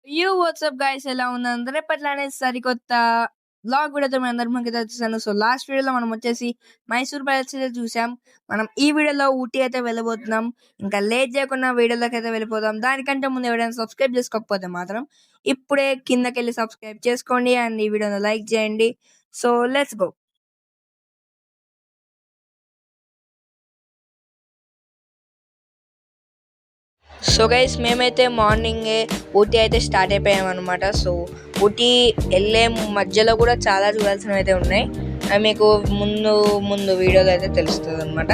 WhatsApp guys, ఎలా ఉన్నారు అందరూ? ఎప్పట్లానే సరికొత్త బ్లాగ్ వీడియోతో మీ అందరి ముందుకు వచ్చేసాను. సో లాస్ట్ వీడియోలో మనం వచ్చేసి మైసూర్ ప్యాలెస్ అయితే చూసాం. మనం ఈ వీడియోలో ఊటీ అయితే వెళ్ళబోతున్నాం. ఇంకా లేట్ చేయకుండా వీడియోలోకి అయితే వెళ్ళిపోదాం. దానికంటే ముందు ఎవరైనా సబ్స్క్రైబ్ చేసుకోకపోతే మాత్రం ఇప్పుడే కిందకి వెళ్ళి సబ్స్క్రైబ్ చేసుకోండి అండ్ ఈ వీడియోని లైక్ చేయండి. So let's go. So guys, మేమైతే మార్నింగే ఊటీ అయితే స్టార్ట్ అయిపోయాం అనమాట. సో ఊటీ వెళ్ళే మధ్యలో కూడా చాలా చూడాల్సినవి అయితే ఉన్నాయి. అవి మీకు ముందు ముందు వీడియోలో అయితే తెలుస్తుంది అనమాట.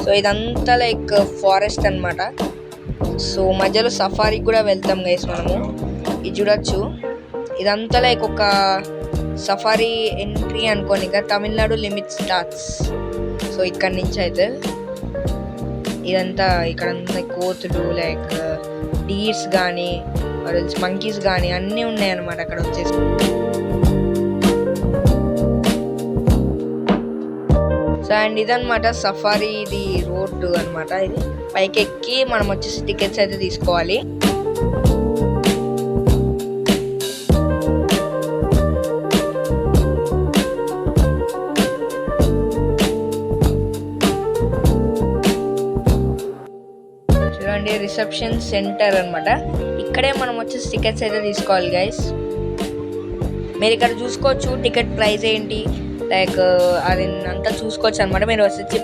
సో ఇదంతా లైక్ ఫారెస్ట్ అనమాట. సో మధ్యలో సఫారీకి కూడా వెళ్తాం గైస్ మనము. ఇది చూడొచ్చు, ఇదంతా లైక్ ఒక సఫారీ ఎంట్రీ అనుకోని, ఇంకా తమిళనాడు లిమిట్ స్టార్ట్స్. సో ఇక్కడ నుంచి అయితే ఇదంతా ఇక్కడ కోతులు లైక్ డీర్స్ కానీ మంకీస్ కానీ అన్నీ ఉన్నాయి అన్నమాట అక్కడ వచ్చేసి. సో అండ్ ఇదన్నమాట సఫారీ, ఇది రోడ్డు అనమాట. ఇది పైకి ఎక్కి మనం వచ్చేసి టికెట్స్ అయితే తీసుకోవాలి. రిసెప్షన్ సెంటర్ అనమాట. ఇక్కడే మనం వచ్చేసి టికెట్స్ అయితే తీసుకోవాలి గైస్. మీరు ఇక్కడ చూసుకోవచ్చు టికెట్ ప్రైస్ ఏంటి, లైక్ అది అంతా చూసుకోవచ్చు అనమాట. మీరు వచ్చి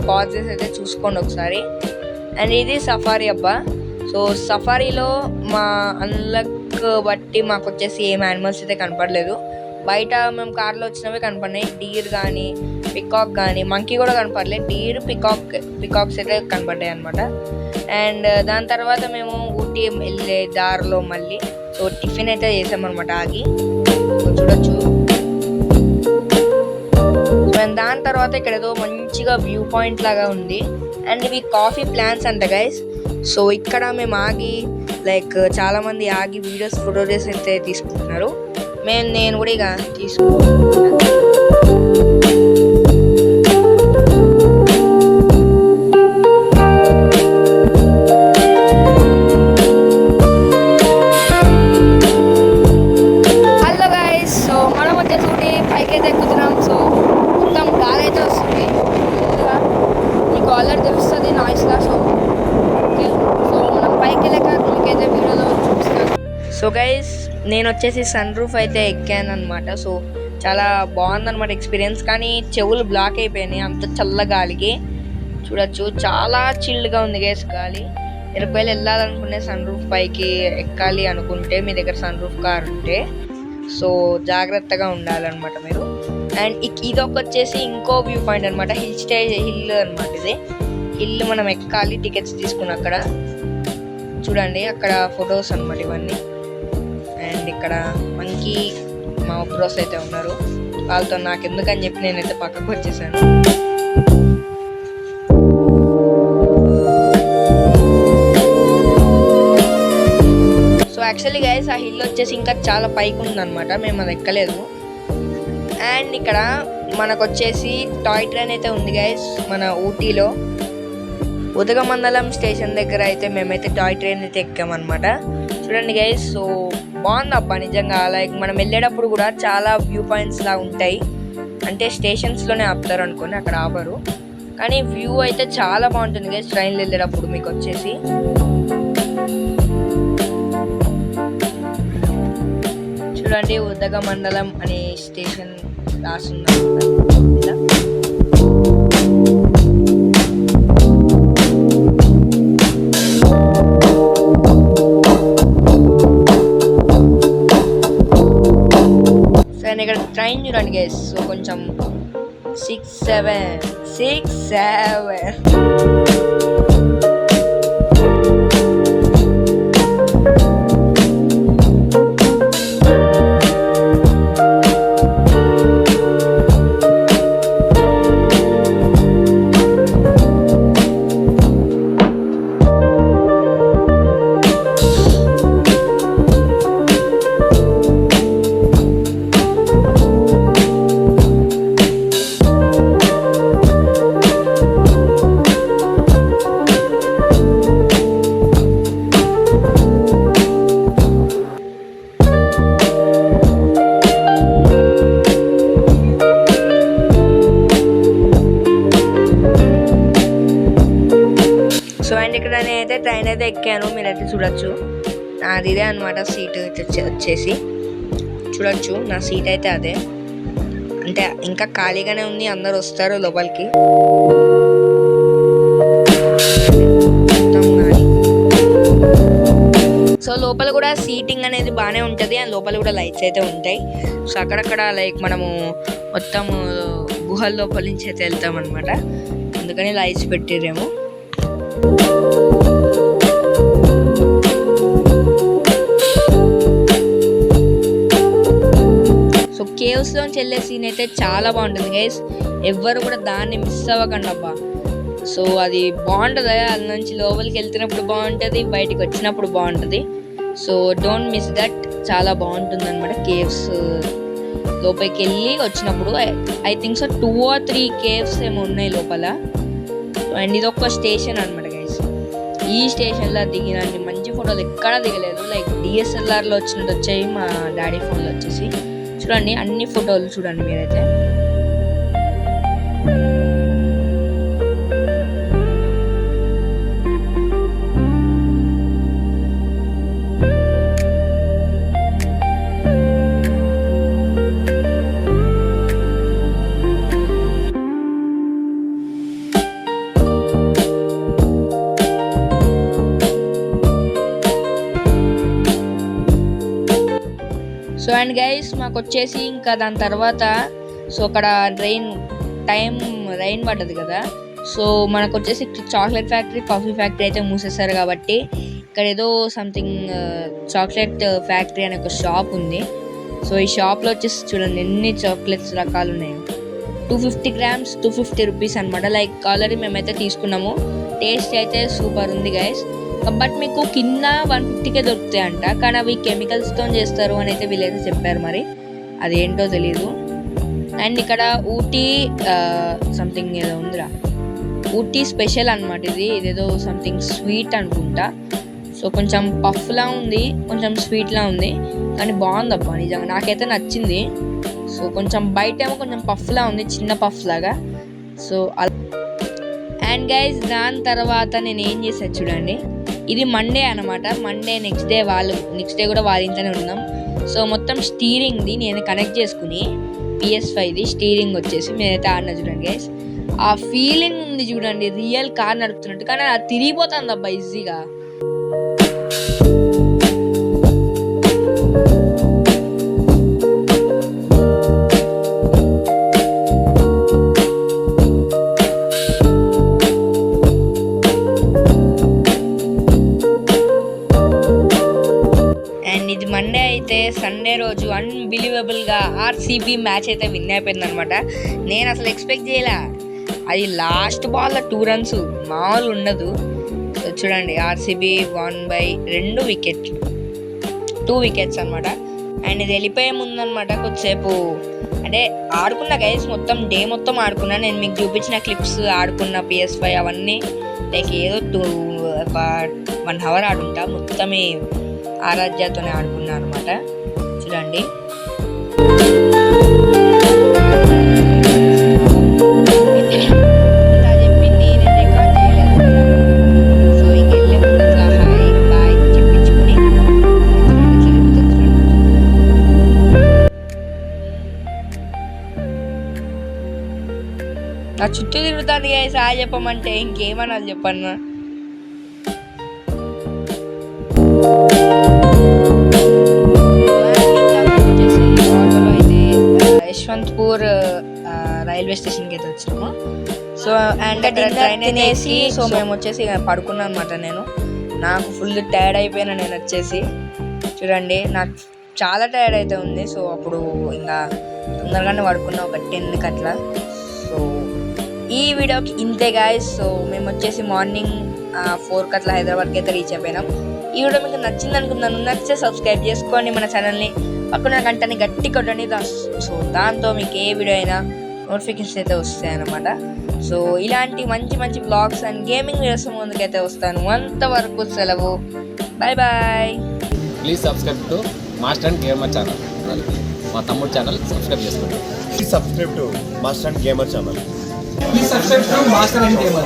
పాజెస్ అయితే చూసుకోండి ఒకసారి. అండ్ ఇది సఫారీ అబ్బా. సో సఫారీలో మా అన్లక్ బట్టి మాకు వచ్చేసి ఏం యానిమల్స్ అయితే కనపడలేదు. బయట మేము కార్లో వచ్చినవి కనపడినాయి. డీర్ కానీ పికాక్ కానీ మంకీ కూడా కనపడలేదు. డీర్ పికాక్స్ అయితే కనపడ్డాయి అనమాట. అండ్ దాని తర్వాత మేము ఊటీ వెళ్ళే దారిలో మళ్ళీ సో టిఫిన్ అయితే చేసామన్నమాట ఆగి. చూడొచ్చు. దాని తర్వాత ఇక్కడ ఏదో మంచిగా వ్యూ పాయింట్ లాగా ఉంది. అండ్ ఇవి కాఫీ ప్లాంట్స్ అంట గైస్. సో ఇక్కడ మేము ఆగి లైక్ చాలా మంది ఆగి వీడియోస్ ఫోటోస్ అయితే తీసుకుంటున్నారు. నేను కూడా ఇక తీసుకుంటున్నాను. సో గైస్, నేను వచ్చేసి సన్ రూఫ్ అయితే ఎక్కాను అనమాట. సో చాలా బాగుందన్నమాట ఎక్స్పీరియన్స్. కానీ చెవులు బ్లాక్ అయిపోయినాయి అంత చల్ల గాలికి. చూడొచ్చు, చాలా చిల్డ్గా ఉంది గైస్ గాలి. ఒకవేళ వెళ్ళాలనుకునే సన్ రూఫ్ పైకి ఎక్కాలి అనుకుంటే మీ దగ్గర సన్ రూఫ్ కార్ ఉంటే సో జాగ్రత్తగా ఉండాలన్నమాట మీరు. అండ్ ఇదొక వచ్చేసి ఇంకో వ్యూ పాయింట్ అనమాట. హిల్ అనమాట. ఇది హిల్ మనం ఎక్కాలి టికెట్స్ తీసుకుని. అక్కడ చూడండి, అక్కడ ఫొటోస్ అనమాట ఇవన్నీ. అండ్ ఇక్కడ మంకీ మా బ్రోస్ అయితే ఉన్నారు. వాళ్ళతో నాకు ఎందుకని చెప్పి నేనైతే పక్కకు వచ్చేసాను. సో యాక్చువల్లీ గైస్, ఆ హిల్ వచ్చేసి ఇంకా చాలా పైకి ఉందన్నమాట. మేము అది ఎక్కలేదు. అండ్ ఇక్కడ మనకు వచ్చేసి టాయ్ ట్రైన్ అయితే ఉంది గైస్ మన ఊటీలో. ఉదగమండలం స్టేషన్ దగ్గర అయితే మేమైతే టాయ్ ట్రైన్ అయితే ఎక్కామన్నమాట. చూడండి గైస్, సో బాగుంది అబ్బా నిజంగా. లైక్ మనం వెళ్ళేటప్పుడు కూడా చాలా వ్యూ పాయింట్స్ లా ఉంటాయి. అంటే స్టేషన్స్లోనే ఆపుతారు అనుకోండి, అక్కడ ఆపరు. కానీ వ్యూ అయితే చాలా బాగుంటుంది గైస్ ట్రైన్లో వెళ్ళేటప్పుడు. మీకు వచ్చేసి చూడండి, ఉదగమండలం అనే స్టేషన్ రాస్తుంది. ఇక్కడ ట్రైన్ చూడండి గైస్. సో కొంచెం 6-7 చూడొచ్చు. నాది ఇదే అనమాట సీట్ వచ్చేసి. చూడొచ్చు నా సీట్ అయితే అదే. అంటే ఇంకా ఖాళీగానే ఉంది, అందరు వస్తారు లోపలికి. సో లోపల కూడా సీటింగ్ అనేది బాగానే ఉంటుంది, అండ్ లోపల కూడా లైట్స్ అయితే ఉంటాయి. సో అక్కడక్కడ లైక్ మనము మొత్తం గుహల లోపల నుంచి అయితే వెళ్తాం అనమాట, అందుకని లైట్స్ పెట్టిరేమో. సో కేవ్స్లోంచి వెళ్ళే సీన్ అయితే చాలా బాగుంటుంది గైస్, ఎవ్వరు కూడా దాన్ని మిస్ అవ్వకండి అబ్బా. సో అది బాగుంటుంది, అది నుంచి లోపలికి వెళ్తున్నప్పుడు బాగుంటుంది, బయటికి వచ్చినప్పుడు బాగుంటుంది. సో డోంట్ మిస్ దట్, చాలా బాగుంటుంది అనమాట. కేవ్స్ లోపలికి వెళ్ళి వచ్చినప్పుడు I think so 2 or 3 caves ఏమో ఉన్నాయి లోపల. అండ్ ఇది ఒక స్టేషన్ అనమాట గైస్. ఈ స్టేషన్లో దిగినండి మంచి ఫోటోలు ఎక్కడా దిగలేదు, లైక్ DSLRలో వచ్చినట్టు వచ్చాయి మా డాడీ ఫోన్లో వచ్చేసి. చూడండి అన్ని ఫోటోలు చూడండి మీరైతే. సో అండ్ గైస్ మాకు వచ్చేసి ఇంకా దాని తర్వాత సో అక్కడ రైన్ పడ్డది కదా. సో మనకు వచ్చేసి చాక్లెట్ ఫ్యాక్టరీ, కాఫీ ఫ్యాక్టరీ అయితే మూసేస్తారు కాబట్టి ఇక్కడ ఏదో సంథింగ్ చాక్లెట్ ఫ్యాక్టరీ అనే ఒక షాప్ ఉంది. సో ఈ షాప్లో వచ్చేసి చూడండి ఎన్ని చాక్లెట్స్ రకాలు ఉన్నాయి. 250 grams 250 rupees అనమాట. లైక్ ఆల్రెడీ మేమైతే తీసుకున్నాము, టేస్ట్ అయితే సూపర్ ఉంది గైస్. బట్ మీకు కింద 150కే దొరుకుతాయి అంట, కానీ అవి కెమికల్స్తో చేస్తారు అని అయితే వీళ్ళైతే చెప్పారు, మరి అదేంటో తెలీదు. అండ్ ఇక్కడ ఊటీ సంథింగ్ ఏదో ఉందిరా, ఊటీ స్పెషల్ అనమాట ఇది, ఇదేదో సంథింగ్ స్వీట్ అనుకుంటా. సో కొంచెం పఫ్లా ఉంది, కొంచెం స్వీట్లా ఉంది, కానీ బాగుందబ్బా నిజంగా నాకైతే నచ్చింది. సో కొంచెం బయట ఏమో కొంచెం పఫ్లా ఉంది, చిన్న పఫ్ లాగా. సో అండ్ గైస్ దాని తర్వాత నేను ఏం చేశాను చూడండి, ఇది మండే అనమాట. మండే నెక్స్ట్ డే కూడా వాళ్ళ ఇంట్లోనే ఉన్నాం. సో మొత్తం స్టీరింగ్ది నేను కనెక్ట్ చేసుకుని PS5ది స్టీరింగ్ వచ్చేసి నేనైతే ఆడిన చూడండి గైస్. ఆ ఫీలింగ్ ఉంది చూడండి, రియల్ కార్ నడుపుతున్నట్టు, కానీ అది తిరిగిపోతుంది అబ్బా ఈజీగా. మండే అయితే సండే రోజు అన్బిలీవబుల్గా RCB మ్యాచ్ అయితే విన్ అయిపోయింది అనమాట. నేను అసలు ఎక్స్పెక్ట్ చేయలే, అది లాస్ట్ బాల్లో 2 runs మామూలు ఉండదు. సో చూడండి RCB won by 2 wickets అనమాట. అండ్ ఇది వెళ్ళిపోయే ముందు అనమాట కొద్దిసేపు అంటే ఆడుకున్నా గైస్, మొత్తం డే మొత్తం ఆడుకున్నా. నేను మీకు చూపించిన క్లిప్స్ ఆడుకున్న PS5 అవన్నీ లైక్ ఏదో 1 hour ఆడుంటా, మొత్తమే ఆరాధ్యతోనే ఆడుకున్నా అనమాట. చూడండి చెప్పింది నేను రికార్డ్ చేయలేదు. సో ఇంకెళ్ళే ముందు హాయ్ బాయ్ చెప్పించుకుని నా చుట్టూ తిరుగుతుంది గైస్. హాయ్ చెప్పమంటే ఇంకేమన్నా చెప్పన్నా. యశ్వంత్పూర్ రైల్వే స్టేషన్కి అయితే వచ్చినాము. సో అండ్ ట్రైన్ తినేసి సో మేము వచ్చేసి పడుకున్నాం అనమాట. నాకు ఫుల్ టైర్డ్ అయిపోయినా నేను వచ్చేసి. చూడండి నాకు చాలా టైర్డ్ అయితే ఉంది. సో అప్పుడు ఇంకా తొందరగానే పడుకున్నా, ఒక 10కి అట్లా. సో ఈ వీడియోకి ఇంతే గాయస్. సో మేము వచ్చేసి మార్నింగ్ 4కి అట్లా హైదరాబాద్కి అయితే రీచ్ అయిపోయినాం. ఈ వీడియో మీకు నచ్చింది అనుకుంటున్నాను. నచ్చితే సబ్స్క్రైబ్ చేసుకోండి మన ఛానల్ని, పక్కన గంటని గట్టి కొట్టండి. సో దాంతో మీకు ఏ వీడియో అయినా నోటిఫికేషన్ అయితే వస్తాయి అన్నమాట. సో ఇలాంటి మంచి మంచి బ్లాగ్స్ అండ్ గేమింగ్ వీడియోస్ ముందుకైతే వస్తాను. అంతవరకు సెలవు, bye bye. Please subscribe to master and gamer channel. మా తమ్ముడు ఛానల్ సబ్స్క్రైబ్ చేసుకోండి. Please subscribe to master and gamer channel. Please subscribe to Master and Gamer.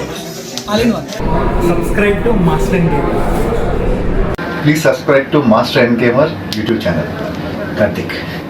All in one. Subscribe to Master and Gamer. Please subscribe to Master and Gamer YouTube channel. Karthik.